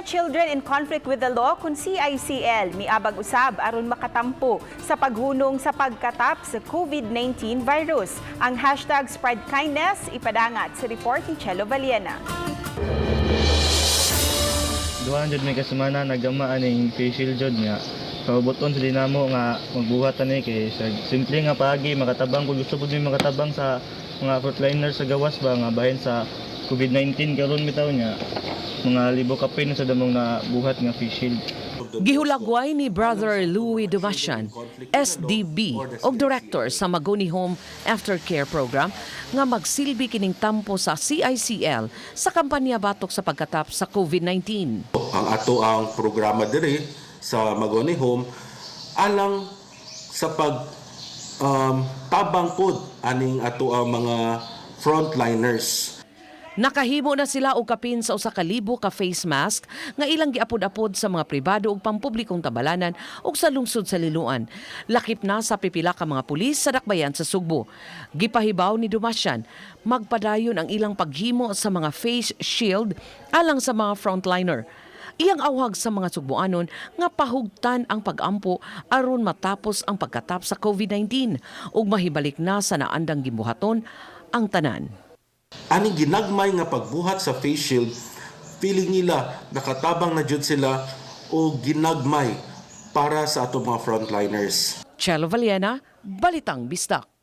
Children in Conflict with the Law kun CICL miabag usab aron makatampo sa paghunong sa pagkatap sa COVID-19 virus. Ang hashtag Spread Kindness ipadangat sa report ni Chelo Valiena. 200 may kasemana nagama aning face shield jud nga kaubuton sa dinamo nga magbuhat ani kay sa simple nga paagi makatabang kung gusto pud mi makatabang sa mga frontliners sa gawas ba nga bahin sa COVID-19 karon bitaw nya mga libo ka pin sa damong na buhat nga face shield. Gihulagway ni Brother Louis Dumasian, SDB o Director sa Magoni Home Aftercare Program nga magsilbi kining tampo sa CICL sa kampanya batok sa pagkatap sa COVID-19. Ang ato ang programa diri sa Magoni Home alang sa pag tabang pod aning ato ang mga frontliners. Nakahimo na sila og kapin sa usa ka libo ka face mask nga ilang giapod-apod sa mga pribado ug pampublikong tabalanan ug sa lungsod sa Liloan. Lakip na sa pipila ka mga pulis sa dakbayan sa Sugbo. Gipahibaw ni Dumasian, magpadayon ang ilang paghimo sa mga face shield alang sa mga frontliner. Iyang awhag sa mga Sugboanon nga pahugtan ang pag-ampo aron matapos ang pagkatap sa COVID-19 ug mahibalik na sa naandang gibuhaton ang tanan. Aning ginagmay nga pagbuhat sa face shield, feeling nila nakatabang na jud sila o ginagmay para sa ato mga frontliners. Chelo Valiena, Balitang Bistak.